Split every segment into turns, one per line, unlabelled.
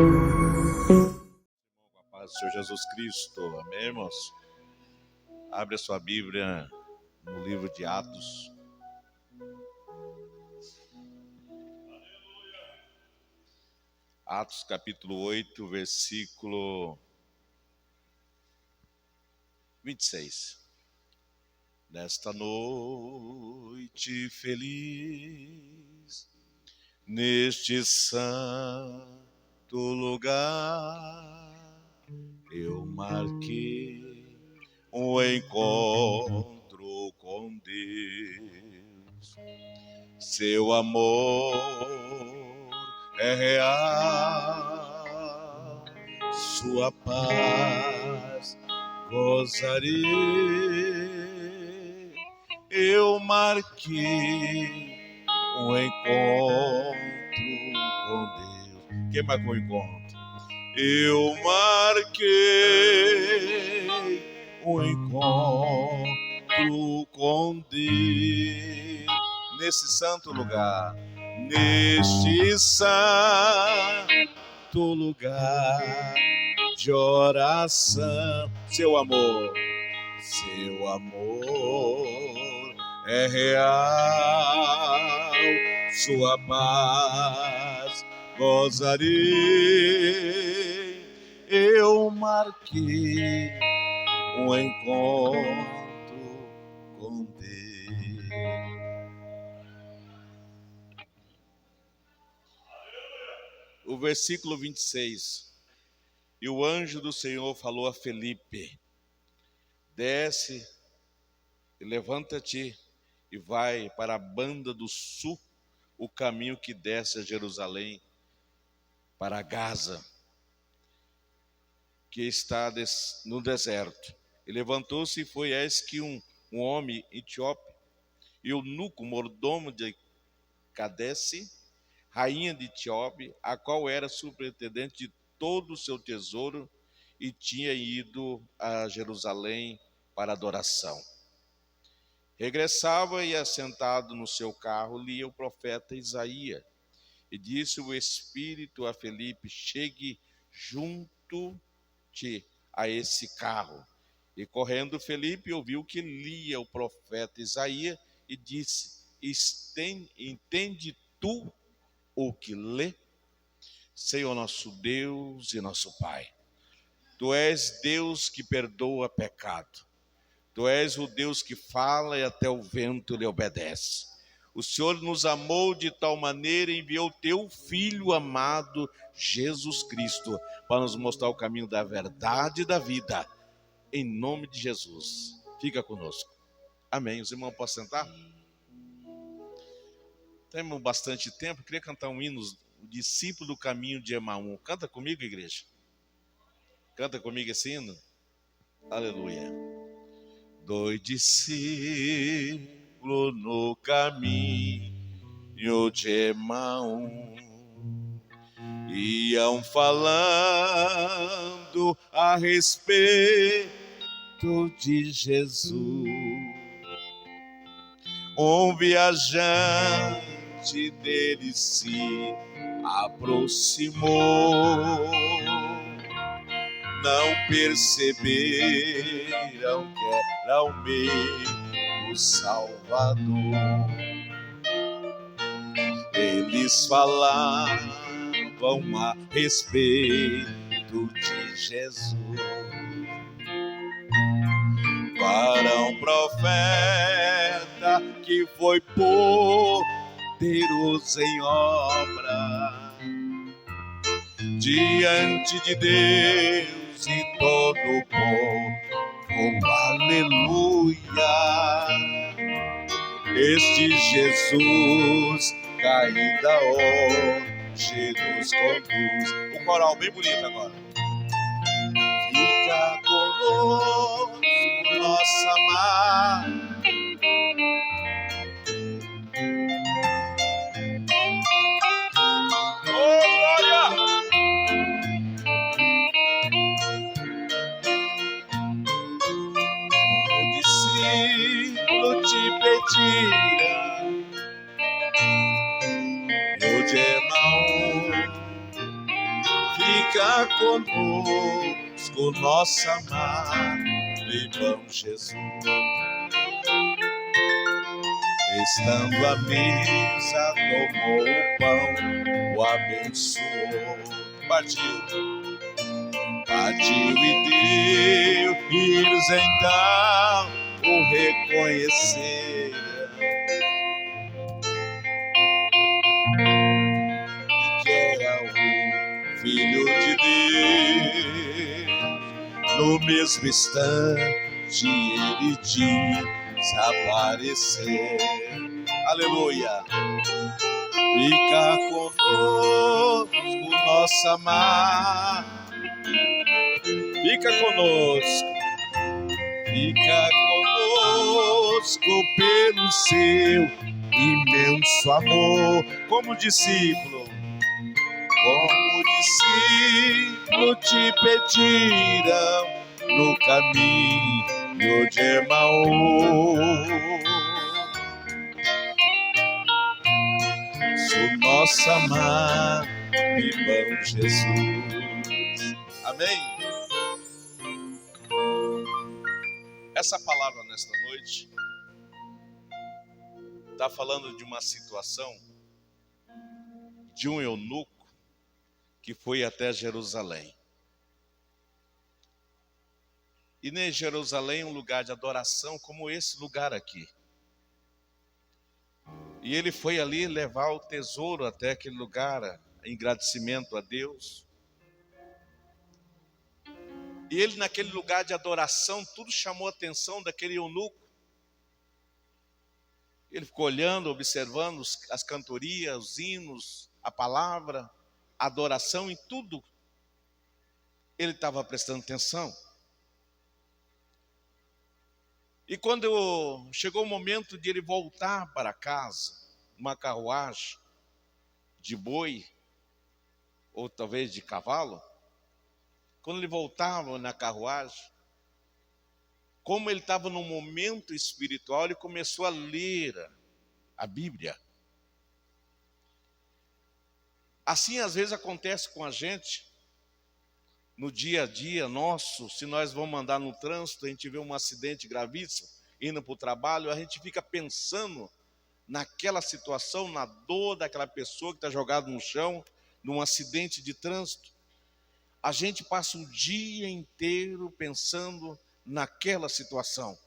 Com a paz do Senhor Jesus Cristo, amém, irmãos? Abre a sua Bíblia no livro de Atos. Atos capítulo 8, versículo 26. Nesta noite feliz, neste santo lugar, eu marquei um encontro com Deus. Seu amor é real, sua paz gozarei. Eu marquei um encontro com Deus. Quem marcou o encontro? Eu marquei um encontro com Deus nesse santo lugar, neste santo lugar de oração. Seu amor é real, sua paz gozarei. Eu marquei um encontro com Deus. O versículo 26. E o anjo do Senhor falou a Felipe: desce e levanta-te e vai para a banda do sul, o caminho que desce a Jerusalém, para Gaza, que está no deserto. E levantou-se e foi, eis que um homem etíope, eunuco, mordomo de Cadece, rainha de Etiópia, a qual era superintendente de todo o seu tesouro, e tinha ido a Jerusalém para adoração. Regressava e, assentado no seu carro, lia o profeta Isaías. E disse o Espírito a Felipe: chegue junto-te a esse carro. E correndo Felipe ouviu que lia o profeta Isaías e disse: entende tu o que lê? Senhor nosso Deus e nosso Pai, tu és Deus que perdoa pecado. Tu és o Deus que fala e até o vento lhe obedece. O Senhor nos amou de tal maneira e enviou teu Filho amado, Jesus Cristo, para nos mostrar o caminho da verdade e da vida. Em nome de Jesus, fica conosco. Amém. Os irmãos podem sentar? Temos bastante tempo. Eu queria cantar um hino, o discípulo do caminho de Emaú. Canta comigo, igreja. Canta comigo esse hino. Aleluia. Dois discípulos no caminho de Emaú iam falando a respeito de Jesus. Um viajante deles se aproximou. Não perceberam que era o mesmo Salvador. Eles falavam a respeito de Jesus para um profeta que foi poderoso em obra diante de Deus e todo o povo, aleluia. Este Jesus caída hoje nos conduz. O coral bem bonito agora. Fica conosco, nossa amada. Oh, glória! Te pedira eu de Emaú, Fica conosco, nosso amado irmão Jesus. Estando à mesa, tomou o pão, o abençoou, partiu e deu, filhos então o reconheceram, e que era o Filho de Deus. No mesmo instante ele desapareceu. Aleluia! Fica conosco, nosso amado. Fica conosco pelo seu imenso amor. Como discípulo te pediram no caminho de Emaús. O nosso amado irmão Jesus. Amém? Essa palavra nesta noite está falando de uma situação de um eunuco que foi até Jerusalém. E em Jerusalém um lugar de adoração como esse lugar aqui. E ele foi ali levar o tesouro até aquele lugar, em agradecimento a Deus. E ele naquele lugar de adoração, tudo chamou a atenção daquele eunuco. Ele ficou olhando, observando as cantorias, os hinos, a palavra, a adoração, em tudo. Ele estava prestando atenção. E quando chegou o momento de ele voltar para casa, uma carruagem de boi, ou talvez de cavalo, quando ele voltava na carruagem, como ele estava num momento espiritual, ele começou a ler a Bíblia. Assim às vezes acontece com a gente, no dia a dia nosso, se nós vamos andar no trânsito, a gente vê um acidente gravíssimo, indo para o trabalho, a gente fica pensando naquela situação, na dor daquela pessoa que está jogada no chão, num acidente de trânsito. A gente passa o dia inteiro pensando naquela situação.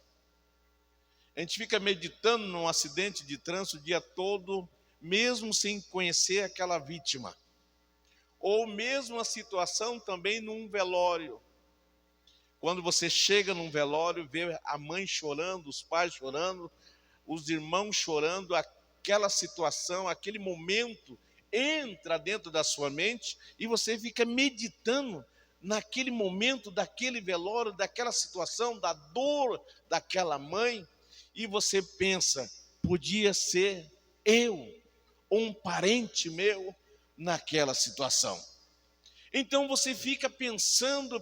A gente fica meditando num acidente de trânsito o dia todo, mesmo sem conhecer aquela vítima. Ou mesmo a situação também num velório. Quando você chega num velório, vê a mãe chorando, os pais chorando, os irmãos chorando, aquela situação, aquele momento entra dentro da sua mente e você fica meditando naquele momento, daquele velório, daquela situação, da dor daquela mãe, e você pensa, podia ser eu, ou um parente meu, naquela situação. Então você fica pensando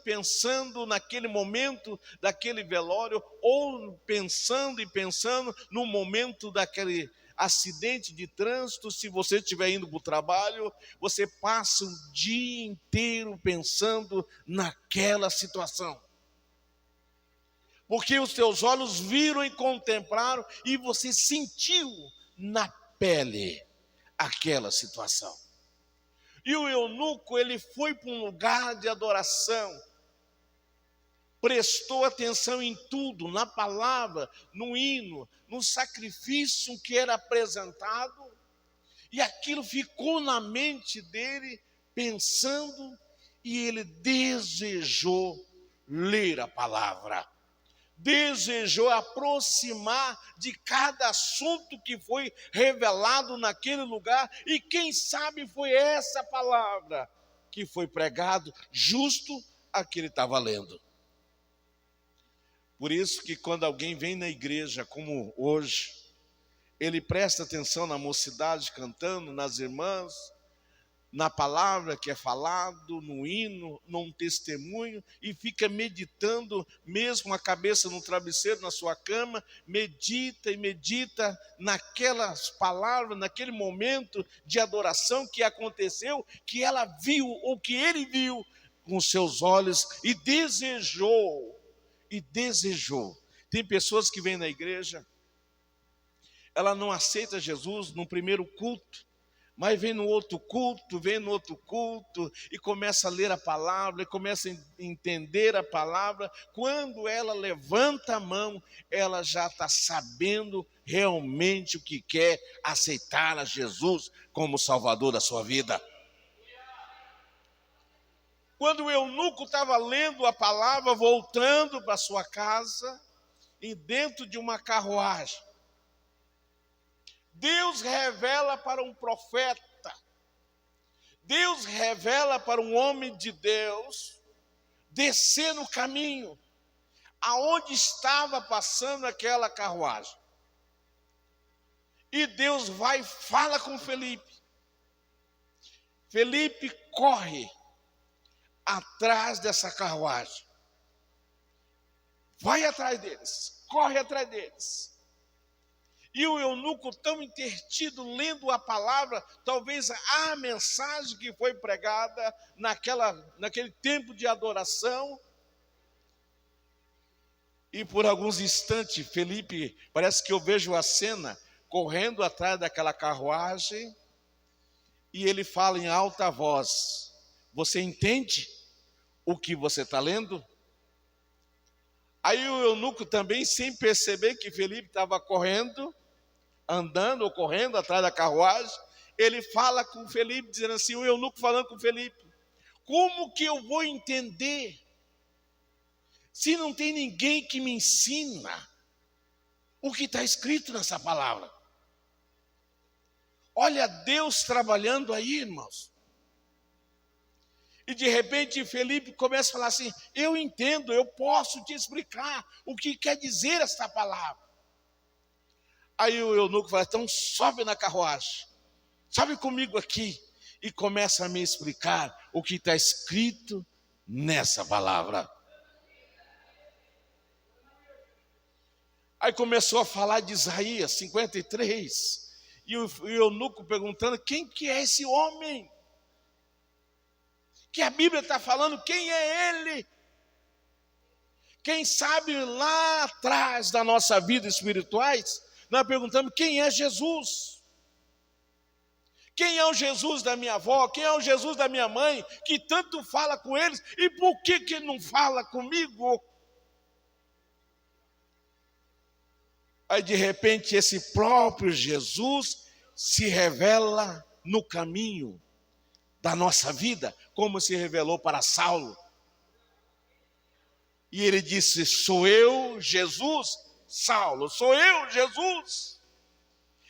naquele momento daquele velório, ou pensando no momento daquele acidente de trânsito. Se você estiver indo para o trabalho, você passa o dia inteiro pensando naquela situação. Porque os teus olhos viram e contemplaram e você sentiu na pele aquela situação. E o eunuco, ele foi para um lugar de adoração, prestou atenção em tudo, na palavra, no hino, no sacrifício que era apresentado, e aquilo ficou na mente dele, pensando, e ele desejou ler a palavra. Desejou aproximar de cada assunto que foi revelado naquele lugar, e quem sabe foi essa palavra que foi pregado justo a que ele estava lendo. Por isso que quando alguém vem na igreja como hoje, ele presta atenção na mocidade cantando, nas irmãs, na palavra que é falado, no hino, num testemunho, e fica meditando, mesmo com a cabeça no travesseiro, na sua cama, medita e medita naquelas palavras, naquele momento de adoração que aconteceu, que ela viu, ou que ele viu com seus olhos, e desejou. Tem pessoas que vêm na igreja, ela não aceita Jesus no primeiro culto, mas vem no outro culto, e começa a ler a palavra, e começa a entender a palavra. Quando ela levanta a mão, ela já está sabendo realmente o que quer, aceitar a Jesus como Salvador da sua vida. Quando o eunuco estava lendo a palavra, voltando para sua casa, e dentro de uma carruagem, Deus revela para um profeta, Deus revela para um homem de Deus, descer no caminho, aonde estava passando aquela carruagem. E Deus vai e fala com Felipe. Felipe corre atrás dessa carruagem. Vai atrás deles, corre atrás deles. E o eunuco tão intertido, lendo a palavra, talvez a mensagem que foi pregada naquele tempo de adoração. E por alguns instantes, Felipe, parece que eu vejo a cena, correndo atrás daquela carruagem, e ele fala em alta voz: você entende o que você está lendo? Aí o eunuco também, sem perceber que Felipe estava andando ou correndo atrás da carruagem, ele fala com Felipe, dizendo assim, o eunuco falando com Felipe: como que eu vou entender se não tem ninguém que me ensina o que está escrito nessa palavra? Olha Deus trabalhando aí, irmãos. E de repente Felipe começa a falar assim: eu entendo, eu posso te explicar o que quer dizer esta palavra. Aí o eunuco fala: então sobe na carruagem, sobe comigo aqui, e começa a me explicar o que está escrito nessa palavra. Aí começou a falar de Isaías 53, e o eunuco perguntando: quem que é esse homem? Que a Bíblia está falando, quem é ele? Quem sabe lá atrás da nossa vida espirituais, nós perguntamos: quem é Jesus? Quem é o Jesus da minha avó? Quem é o Jesus da minha mãe? Que tanto fala com eles, e por que não fala comigo? Aí de repente esse próprio Jesus se revela no caminho da nossa vida, como se revelou para Saulo. E ele disse: sou eu, Jesus? Saulo, sou eu, Jesus.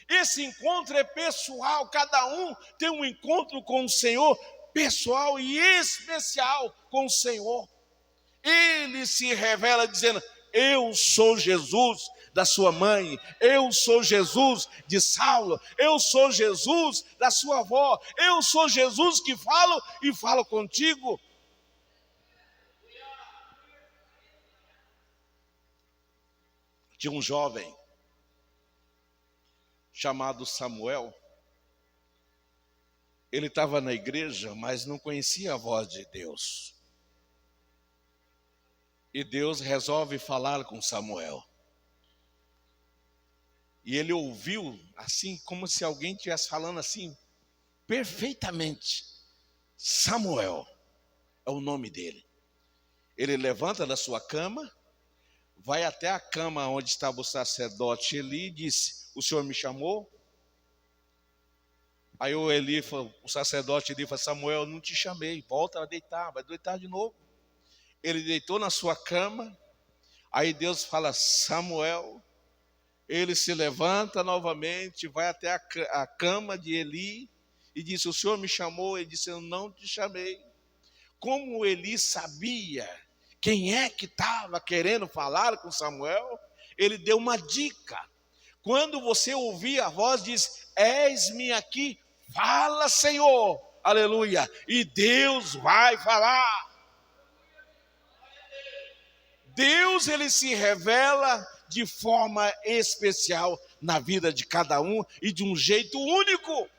Esse encontro é pessoal, cada um tem um encontro com o Senhor, pessoal e especial com o Senhor. Ele se revela dizendo: eu sou Jesus da sua mãe, eu sou Jesus de Saulo, eu sou Jesus da sua avó, eu sou Jesus que falo e falo contigo. Tinha um jovem chamado Samuel. Ele estava na igreja, mas não conhecia a voz de Deus. E Deus resolve falar com Samuel. E ele ouviu assim, como se alguém estivesse falando assim, perfeitamente. Samuel é o nome dele. Ele levanta da sua cama, vai até a cama onde estava o sacerdote Eli e disse: o senhor me chamou? Aí o sacerdote Eli falou: Samuel, eu não te chamei, volta a deitar, vai deitar de novo. Ele deitou na sua cama, aí Deus fala: Samuel. Ele se levanta novamente, vai até a cama de Eli e disse: o senhor me chamou? Ele disse: eu não te chamei. Como Eli sabia quem é que estava querendo falar com Samuel, ele deu uma dica. Quando você ouvir a voz, diz: eis-me aqui, fala, Senhor. aleluia, e Deus vai falar. Deus, ele se revela de forma especial na vida de cada um e de um jeito único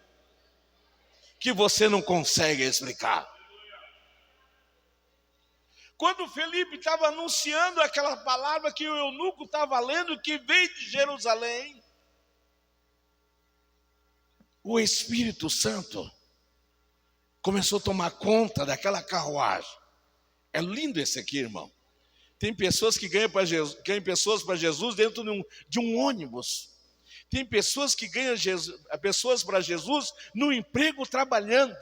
que você não consegue explicar. Quando Felipe estava anunciando aquela palavra que o eunuco estava lendo, que veio de Jerusalém, o Espírito Santo começou a tomar conta daquela carruagem. É lindo esse aqui, irmão. Tem pessoas que ganham pessoas para Jesus dentro de um ônibus. Tem pessoas que ganham pessoas para Jesus no emprego trabalhando.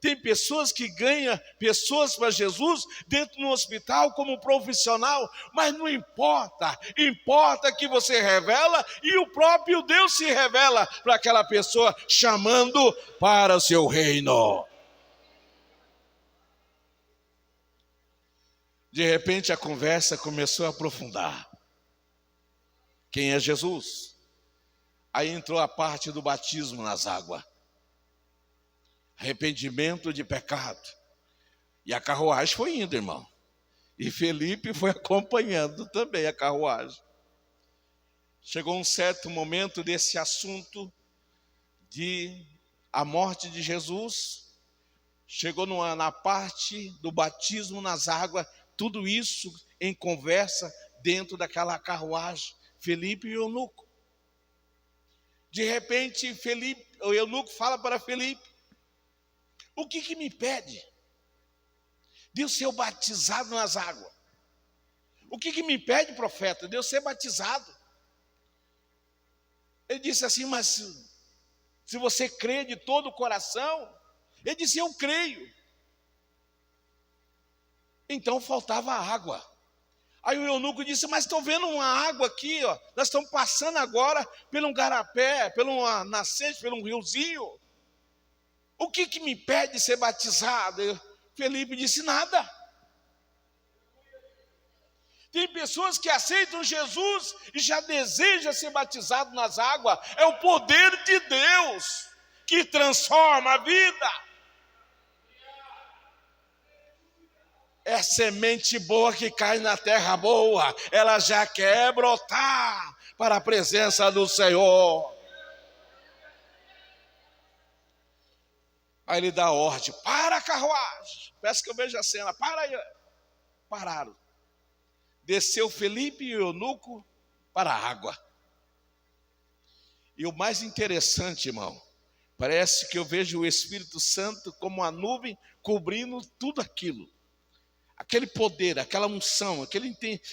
Tem pessoas que ganham pessoas para Jesus dentro do hospital como profissional, mas não importa, importa que você revela e o próprio Deus se revela para aquela pessoa, chamando para o seu reino. De repente a conversa começou a aprofundar. Quem é Jesus? Aí entrou a parte do batismo nas águas. Arrependimento de pecado. E a carruagem foi indo, irmão. E Felipe foi acompanhando também a carruagem. Chegou um certo momento desse assunto de a morte de Jesus. Chegou na parte do batismo nas águas. Tudo isso em conversa dentro daquela carruagem. Felipe e o eunuco. De repente, o eunuco fala para Felipe: o que me pede de eu ser batizado nas águas? O que me pede, profeta, de eu ser batizado? Ele disse assim: mas se você crê de todo o coração? Ele disse: eu creio. Então faltava água. Aí o eunuco disse: mas estou vendo uma água aqui, ó. Nós estamos passando agora por um garapé, por uma nascente, por um riozinho. O que me pede ser batizado? Felipe disse: nada. Tem pessoas que aceitam Jesus e já desejam ser batizado nas águas. É o poder de Deus que transforma a vida. É semente boa que cai na terra boa. Ela já quer brotar para a presença do Senhor. Aí ele dá ordem: para a carruagem. Peço que eu veja a cena. Para aí. Pararam. Desceu Felipe e o eunuco para a água. E o mais interessante, irmão, parece que eu vejo o Espírito Santo como uma nuvem cobrindo tudo aquilo. Aquele poder, aquela unção,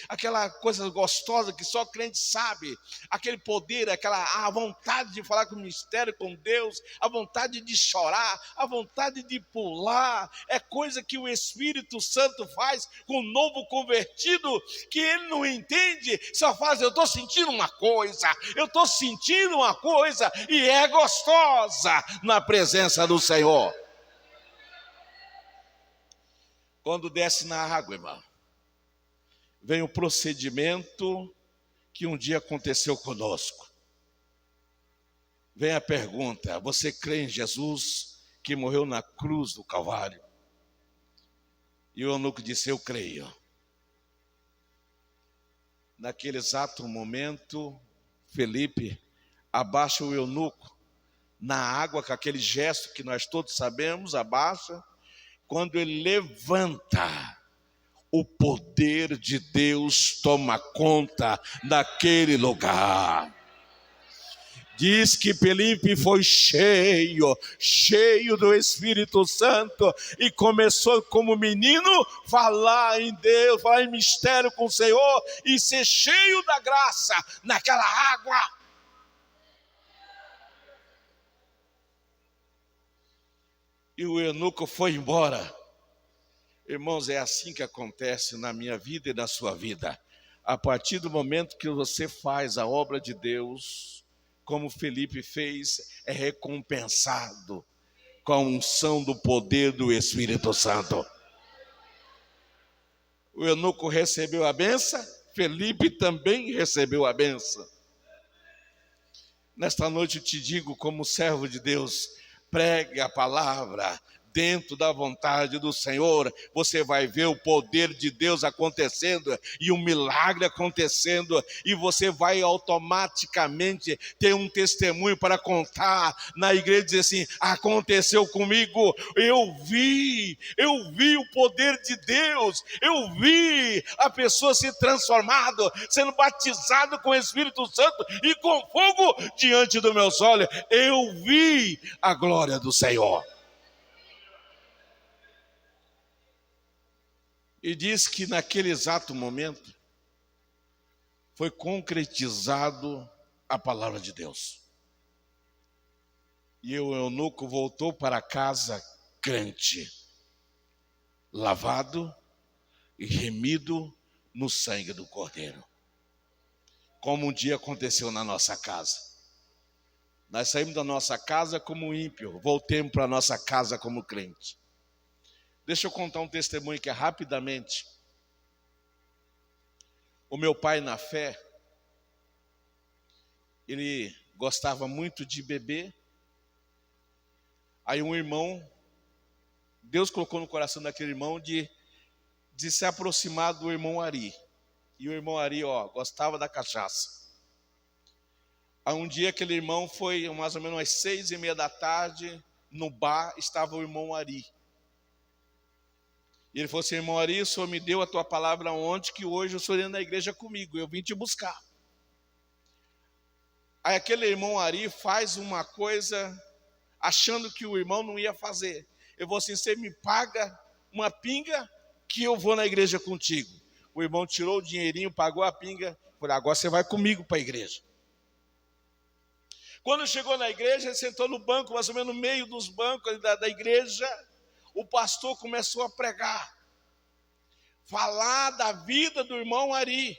aquela coisa gostosa que só crente sabe. Aquele poder, a vontade de falar com o mistério, com Deus, a vontade de chorar, a vontade de pular. É coisa que o Espírito Santo faz com o novo convertido, que ele não entende, só faz: eu estou sentindo uma coisa, e é gostosa na presença do Senhor. Quando desce na água, irmão, vem o procedimento que um dia aconteceu conosco. Vem a pergunta: você crê em Jesus que morreu na cruz do Calvário? E o eunuco disse: eu creio. Naquele exato momento, Felipe abaixa o eunuco na água, com aquele gesto que nós todos sabemos, abaixa. Quando ele levanta, o poder de Deus toma conta daquele lugar. Diz que Felipe foi cheio do Espírito Santo e começou como menino falar em Deus, falar em mistério com o Senhor e ser cheio da graça naquela água. E o eunuco foi embora. Irmãos, é assim que acontece na minha vida e na sua vida. A partir do momento que você faz a obra de Deus, como Felipe fez, é recompensado com a unção do poder do Espírito Santo. O eunuco recebeu a bênção, Felipe também recebeu a bênção. Nesta noite eu te digo, como servo de Deus, pregue a palavra dentro da vontade do Senhor, você vai ver o poder de Deus acontecendo e um milagre acontecendo, e você vai automaticamente ter um testemunho para contar na igreja, dizer assim: aconteceu comigo, eu vi o poder de Deus, eu vi a pessoa se transformando, sendo batizado com o Espírito Santo e com fogo diante dos meus olhos, eu vi a glória do Senhor. E diz que naquele exato momento foi concretizado a palavra de Deus. E o eunuco voltou para casa crente, lavado e remido no sangue do Cordeiro. Como um dia aconteceu na nossa casa. Nós saímos da nossa casa como ímpio, voltemos para a nossa casa como crente. Deixa eu contar um testemunho que é rapidamente. O meu pai na fé, ele gostava muito de beber. Aí um irmão, Deus colocou no coração daquele irmão de se aproximar do irmão Ari. E o irmão Ari, gostava da cachaça. Aí um dia aquele irmão foi mais ou menos às 6:30 da tarde, no bar estava o irmão Ari. E ele falou assim: irmão Ari, o senhor me deu a tua palavra ontem, que hoje o senhor ia na igreja comigo, eu vim te buscar. Aí aquele irmão Ari faz uma coisa achando que o irmão não ia fazer. Eu vou assim: você me paga uma pinga que eu vou na igreja contigo. O irmão tirou o dinheirinho, pagou a pinga, falou: agora você vai comigo para a igreja. Quando chegou na igreja, ele sentou no banco, mais ou menos no meio dos bancos da igreja. O pastor começou a pregar, falar da vida do irmão Ari,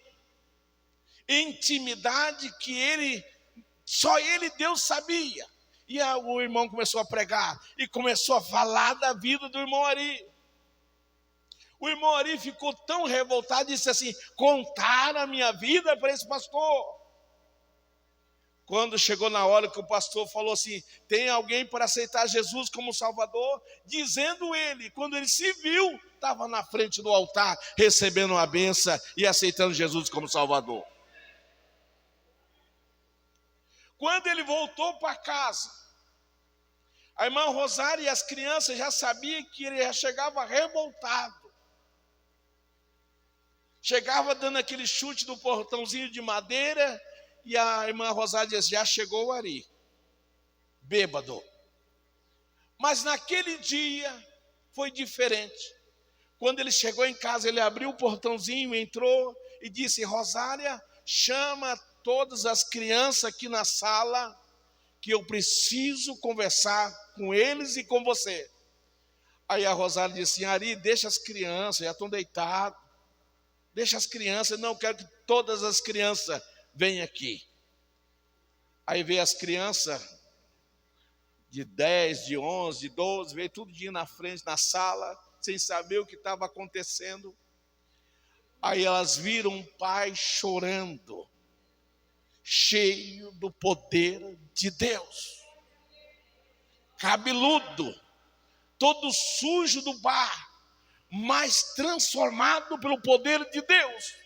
intimidade que só ele, Deus, sabia. E o irmão começou a pregar e começou a falar da vida do irmão Ari. O irmão Ari ficou tão revoltado e disse assim: contaram a minha vida para esse pastor. Quando chegou na hora que o pastor falou assim: tem alguém para aceitar Jesus como Salvador? Dizendo ele, quando ele se viu, estava na frente do altar, recebendo uma benção e aceitando Jesus como Salvador. Quando ele voltou para casa, a irmã Rosária e as crianças já sabiam que ele já chegava revoltado. Chegava dando aquele chute do portãozinho de madeira. E a irmã Rosária disse: já chegou o Ari, bêbado. Mas naquele dia foi diferente. Quando ele chegou em casa, ele abriu o portãozinho, entrou e disse: Rosária, chama todas as crianças aqui na sala, que eu preciso conversar com eles e com você. Aí a Rosária disse: Ari, deixa as crianças, já estão deitadas. Deixa as crianças, não quero que todas as crianças vem aqui. Aí veio as crianças de 10, de 11, de 12, veio tudo dia na frente, na sala, sem saber o que estava acontecendo. Aí elas viram um pai chorando, cheio do poder de Deus, cabeludo, todo sujo do bar, mas transformado pelo poder de Deus.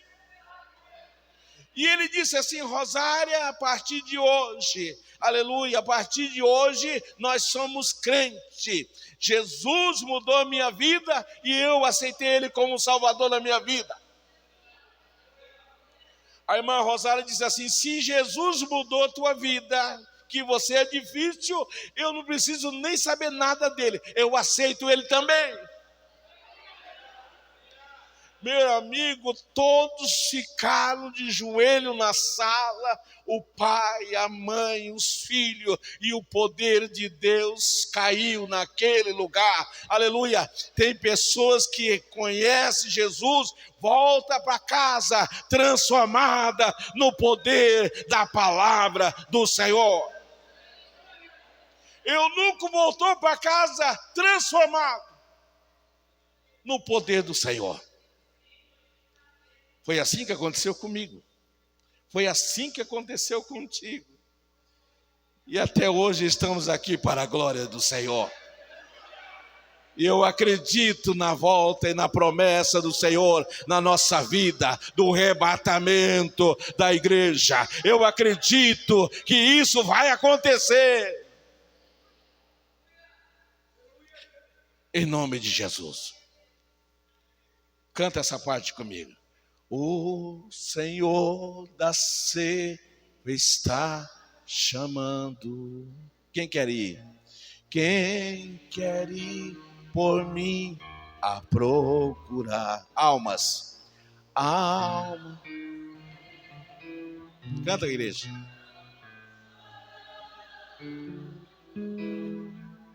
E ele disse assim: Rosária, a partir de hoje, aleluia, a partir de hoje nós somos crentes. Jesus mudou a minha vida e eu aceitei ele como Salvador da minha vida. A irmã Rosária disse assim: se Jesus mudou a tua vida, que você é difícil, eu não preciso nem saber nada dele, eu aceito ele também. Meu amigo, todos ficaram de joelho na sala, o pai, a mãe, os filhos, e o poder de Deus caiu naquele lugar. Aleluia! Tem pessoas que conhecem Jesus, volta para casa transformada no poder da palavra do Senhor. Eunuco voltou para casa transformado no poder do Senhor. Foi assim que aconteceu comigo. Foi assim que aconteceu contigo. E até hoje estamos aqui para a glória do Senhor. E eu acredito na volta e na promessa do Senhor na nossa vida, do arrebatamento da igreja. Eu acredito que isso vai acontecer. Em nome de Jesus. Canta essa parte comigo. O Senhor da Ceifa está chamando. Quem quer ir? Quem quer ir por mim a procurar almas? Alma. Canta, igreja.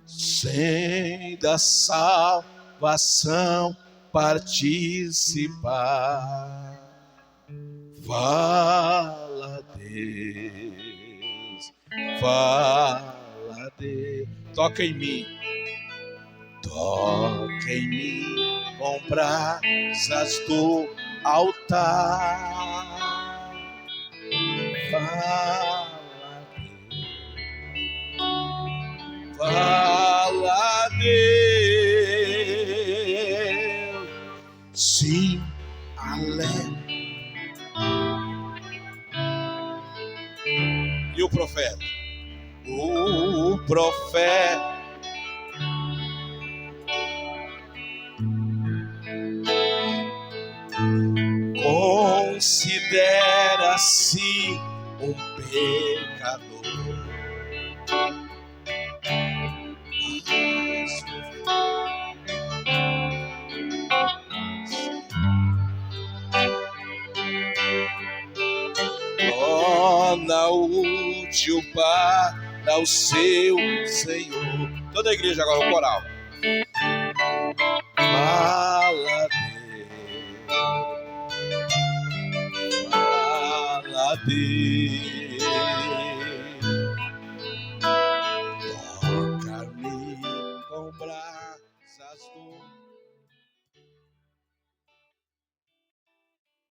Sem da salvação participar. Fala, Deus, fala, Deus. Toca em mim com brasas do altar. Fala, Deus, fala, Deus. Sim, aleluia. E o profeta? O profeta considera-se um pecador. Torna útil para o seu Senhor. Toda a igreja agora, o coral. Fala, Deus, fala, Deus, toca-me com brasas do